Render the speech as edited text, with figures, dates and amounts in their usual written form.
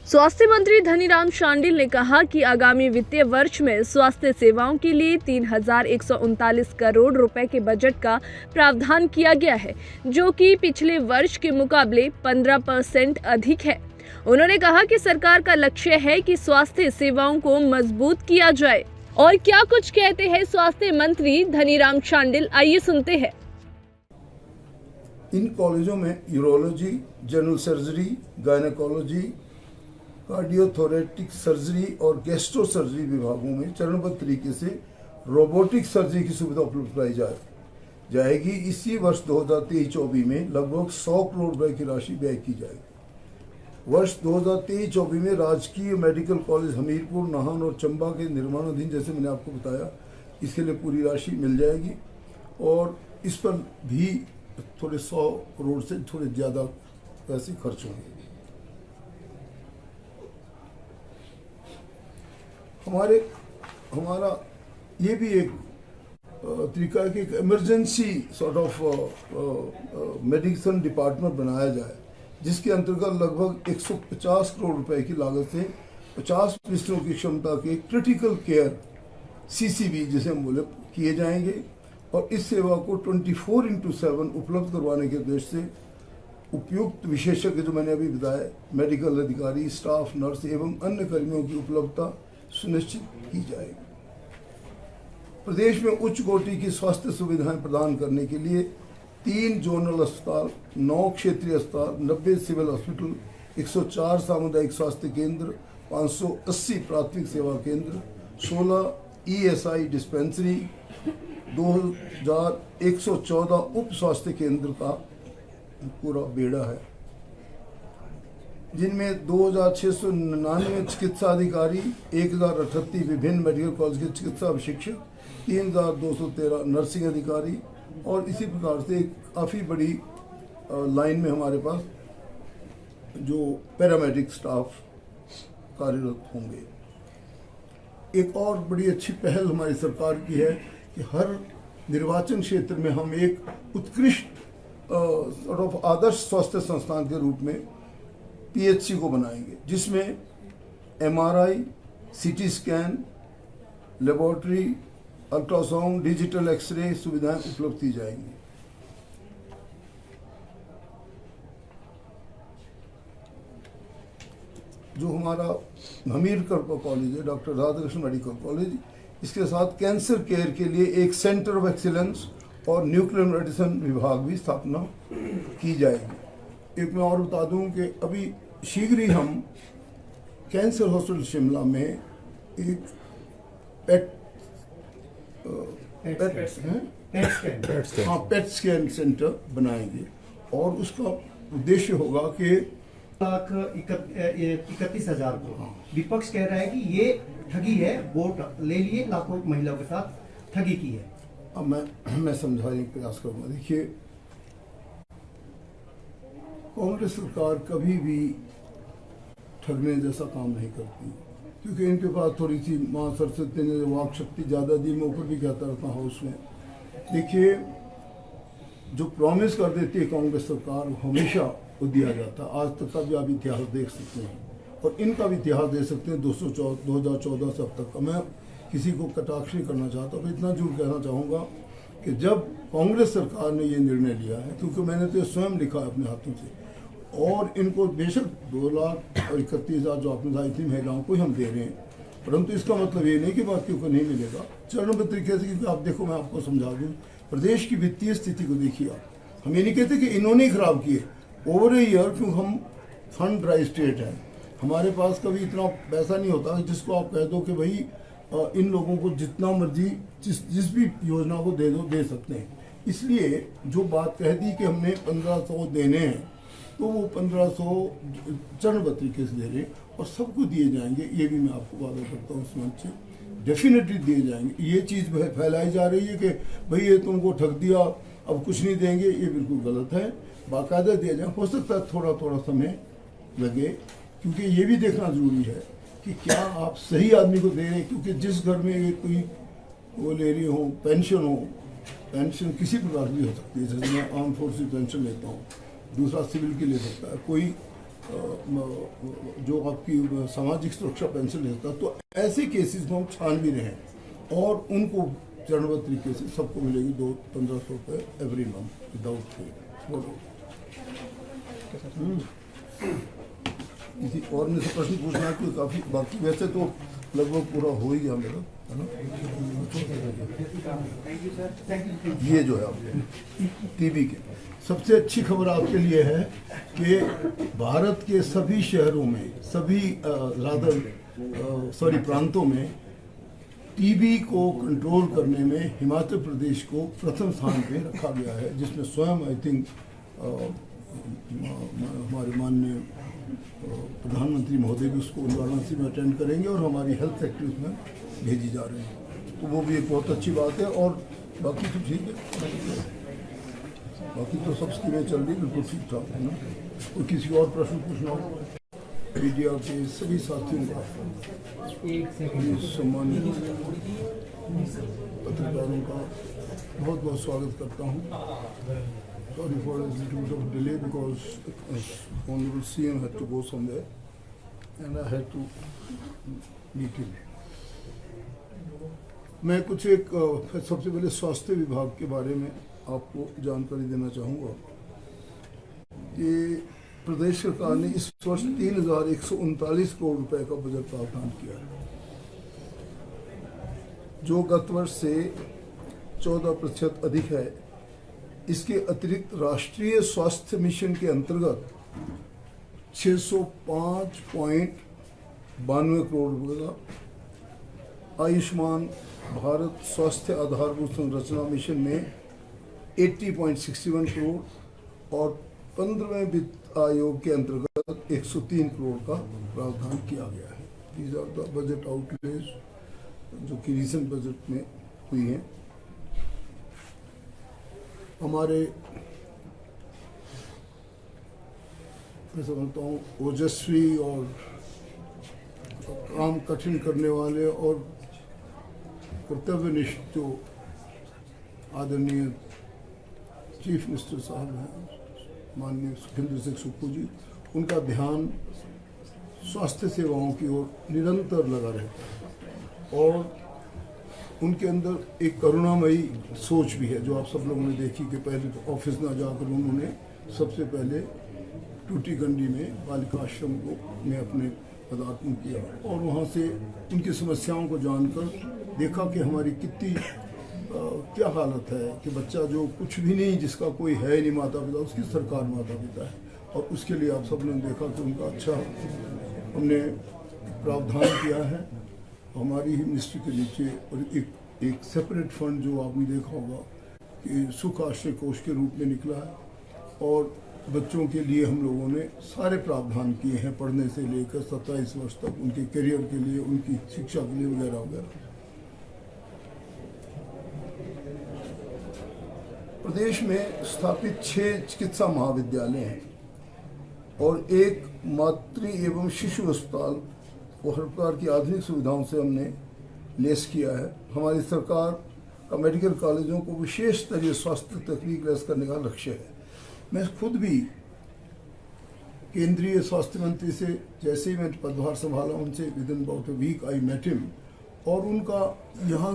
स्वास्थ्य मंत्री धनीराम शांडिल ने कहा कि आगामी वित्तीय वर्ष में स्वास्थ्य सेवाओं के लिए 3,139 करोड़ रुपए के बजट का प्रावधान किया गया है, जो कि पिछले वर्ष के मुकाबले 15% अधिक है। उन्होंने कहा कि सरकार का लक्ष्य है कि स्वास्थ्य सेवाओं को मजबूत किया जाए। और क्या कुछ कहते हैं स्वास्थ्य मंत्री धनीराम शांडिल, आइए सुनते हैं। इन कॉलेजों में urology, general surgery, gynaecology, cardiothoracic surgery और गैस्ट्रो सर्जरी विभागों में चरणबद्ध तरीके से रोबोटिक सर्जरी की सुविधा उपलब्ध कराई जाएगी। इसी वर्ष 2023-24 में लगभग 100 करोड़ रुपए की राशि व्यय की जाएगी। वर्ष 2023-24 में राजकीय मेडिकल कॉलेज हमीरपुर, नाहन और चंबा के निर्माणाधीन, जैसे मैंने आपको बताया, इसके लिए पूरी राशि मिल जाएगी और इस पर भी थोड़े 100 करोड़ से थोड़े ज़्यादा पैसे खर्च होंगे। हमारा ये भी एक तरीका है कि एक emergency sort of medicine department बनाया जाए, जिसके अंतर्गत लगभग 150 करोड़ रुपए की लागत से 50 बिस्तरों की क्षमता के क्रिटिकल केयर CCB जिसे हम बोले किए जाएंगे और इस सेवा को 24/7 उपलब्ध करवाने के उद्देश्य से उपयुक्त विशेषज्ञ, जो मैंने अभी बताया, मेडिकल अधिकारी, स्टाफ, नर्स एवं अन्य कर्मियों की उपलब्धता सुनिश्चित की जाएगी। प्रदेश में उच्च कोटि की स्वास्थ्य सुविधाएं प्रदान करने के लिए 3 जोनल अस्पताल, 9 क्षेत्रीय अस्पताल, 90 सिविल हॉस्पिटल, 104 सामुदायिक स्वास्थ्य केंद्र, 580 प्राथमिक सेवा केंद्र, 16 ESI डिस्पेंसरी, 2114 उप स्वास्थ्य केंद्र का पूरा बेड़ा है, जिनमें 2699 चिकित्सा अधिकारी, 1038 विभिन्न मेडिकल कॉलेज के चिकित्सा शिक्षक, 3213 नर्सिंग अधिकारी और इसी प्रकार से काफ़ी बड़ी लाइन में हमारे पास जो पैरामेडिक स्टाफ कार्यरत होंगे। एक और बड़ी अच्छी पहल हमारी सरकार की है कि हर निर्वाचन क्षेत्र में हम एक उत्कृष्ट सॉर्ट ऑफ आदर्श स्वास्थ्य संस्थान के रूप में PHC को बनाएंगे, जिसमें MRI, CT scan, laboratory, ultrasound, digital x ray सुविधाएं उपलब्ध की जाएंगी। जो हमारा हमीरपुर कॉलेज है, डॉक्टर राधाकृष्ण मेडिकल कॉलेज, इसके साथ कैंसर केयर के लिए एक सेंटर ऑफ एक्सीलेंस और न्यूक्लियर मेडिसिन विभाग भी स्थापना की जाएगी। एक मैं और बता दूं कि अभी शीघ्र ही हम कैंसर हॉस्पिटल शिमला में एक पेट स्कैन सेंटर बनाएंगे और उसका उद्देश्य होगा कि 1,31,000 को विपक्ष कह रहा है कि ये ठगी है, वोट ले लिए, लाखों महिलाओं के साथ ठगी की है। अब मैं समझाने का प्रयास करूंगा। देखिए, कांग्रेस सरकार कभी भी ठगने जैसा काम नहीं करती, क्योंकि इनके पास थोड़ी सी माँ सरस्वती ने वाक शक्ति ज़्यादा दी। मैं ऊपर भी कहता रहता हूँ हाउस में। देखिए, जो प्रॉमिस कर देती है कांग्रेस सरकार, हमेशा वो दिया जाता। आज तक का भी आप इतिहास देख सकते हैं और इनका भी इतिहास देख सकते हैं 2014 से अब तक। मैं किसी को कटाक्ष नहीं करना चाहता, पर इतना जरूर कहना चाहूँगा कि जब कांग्रेस सरकार ने ये निर्णय लिया है, क्योंकि मैंने तो स्वयं लिखा है अपने हाथों से, और इनको बेशक 2,31,000 जो आपने कहा इतनी महिलाओं को ही हम दे रहे हैं, परंतु इसका मतलब ये नहीं कि बाकियों को नहीं मिलेगा। चरणबद्ध तरीके से, क्योंकि आप देखो, मैं आपको समझा दूँ, प्रदेश की वित्तीय स्थिति को देखिए आप। हम ये नहीं कहते कि इन्होंने ही खराब किए, ओवर ए ईयर, क्योंकि हम फंड ड्राई स्टेट है, हमारे पास कभी इतना पैसा नहीं होता जिसको आप कह दो कि भाई इन लोगों को जितना मर्जी जिस भी योजना को दे दो, दे सकते हैं। इसलिए जो बात कह दी कि हमने 1500 देने हैं, तो वो 1500 चरणबद्ध तरीके से दे रहे हैं और सबको दिए जाएंगे। ये भी मैं आपको वादा करता हूँ, इस मंच से डेफिनेटली दिए जाएंगे। ये चीज़ फैलाई जा रही है कि भाई ये तुमको ठग दिया, अब कुछ नहीं देंगे, ये बिल्कुल गलत है। बाकायदा दिया जाए। हो सकता है थोड़ा थोड़ा समय लगे, क्योंकि ये भी देखना जरूरी है कि क्या आप सही आदमी को दे रहे हैं। क्योंकि जिस घर में ये कोई वो ले रही हो, पेंशन किसी प्रकार की हो सकती है। जैसे मैं आर्म फोर्स की पेंशन लेता हूँ, दूसरा सिविल की ले सकता है, कोई जो आपकी सामाजिक सुरक्षा पेंशन लेता, तो ऐसे केसेस को हम छान भी रहे हैं और उनको चरणबद्ध तरीके से सबको मिलेगी 1500 रुपये एवरी मंथ विदाउट पे। बोलो किसी और ने से प्रश्न पूछना है कोई? काफ़ी बाकी वैसे तो लगभग पूरा हो ही गया मेरा, है ना। ये जो है आपके टीबी के सबसे अच्छी खबर आपके लिए है कि भारत के सभी शहरों में, सभी प्रांतों में टीबी को कंट्रोल करने में हिमाचल प्रदेश को प्रथम स्थान पे रखा गया है, जिसमें स्वयं आई थिंक हमारे माननीय प्रधानमंत्री महोदय भी उसको वाराणसी में अटेंड करेंगे और हमारी हेल्थ सेक्रेटरी उसमें भेजी जा रही है, तो वो भी एक बहुत अच्छी बात है। और बाकी तो ठीक है, बाकी तो सब स्कीमें चल रही बिल्कुल ठीक ठाक है ना। और किसी और प्रश्न पूछना हो? मीडिया के सभी साथियों का, सम्मानित पत्रकारों का बहुत बहुत स्वागत करता हूँ। Sorry for a little bit of delay because Honorable CM had to go somewhere and I had to meet him. मैं कुछ एक सबसे पहले स्वास्थ्य विभाग के बारे में आपको जानकारी देना चाहूँगा कि प्रदेश सरकार ने इस वर्ष 3,139 करोड़ रुपए का बजट प्रावधान किया है, जो गत वर्ष से 14% अधिक है। इसके अतिरिक्त राष्ट्रीय स्वास्थ्य मिशन के अंतर्गत 605.92 करोड़ रुपए का, आयुष्मान भारत स्वास्थ्य आधारभूत संरचना मिशन में 80.61 करोड़ और 15वें वित्त आयोग के अंतर्गत 103 करोड़ का प्रावधान किया गया है। These are the budget outlays जो कि रिसेंट बजट में हुई हैं। हमारे मैं समझता हूँ ओजस्वी और काम कठिन करने वाले और कर्तव्यनिष्ठ जो आदरणीय चीफ मिनिस्टर साहब हैं, माननीय सुखविंदर सिंह सुक्खू जी, उनका ध्यान स्वास्थ्य सेवाओं की ओर निरंतर लगा रहता है और उनके अंदर एक करुणामयी सोच भी है, जो आप सब लोगों ने देखी कि पहले तो ऑफिस ना जाकर उन्होंने सबसे पहले टूटीकंडी में बालिका आश्रम को में अपने पदार्पण किया और वहाँ से उनकी समस्याओं को जानकर देखा कि हमारी कितनी क्या हालत है कि बच्चा जो कुछ भी नहीं, जिसका कोई है नहीं माता पिता, उसकी सरकार माता पिता है। और उसके लिए आप सब ने देखा कि उनका अच्छा हमने प्रावधान किया है हमारी ही मिनिस्ट्री के नीचे। और एक सेपरेट फंड जो आपने देखा होगा कि सुख आश्रय कोष के रूप में निकला है और बच्चों के लिए हम लोगों ने सारे प्रावधान किए हैं, पढ़ने से लेकर 27 वर्ष तक उनके करियर के लिए, उनकी शिक्षा के लिए वगैरह वगैरह। प्रदेश में स्थापित 6 चिकित्सा महाविद्यालय हैं और एक मातृ एवं शिशु अस्पताल को हर प्रकार की आधुनिक सुविधाओं से हमने लेस किया है। हमारी सरकार का मेडिकल कॉलेजों को विशेष स्तरीय स्वास्थ्य तकनीक लेस करने का लक्ष्य है। मैं खुद भी केंद्रीय स्वास्थ्य मंत्री से जैसे ही मैं पदभार संभाला, उनसे within about a week I met him और उनका यहाँ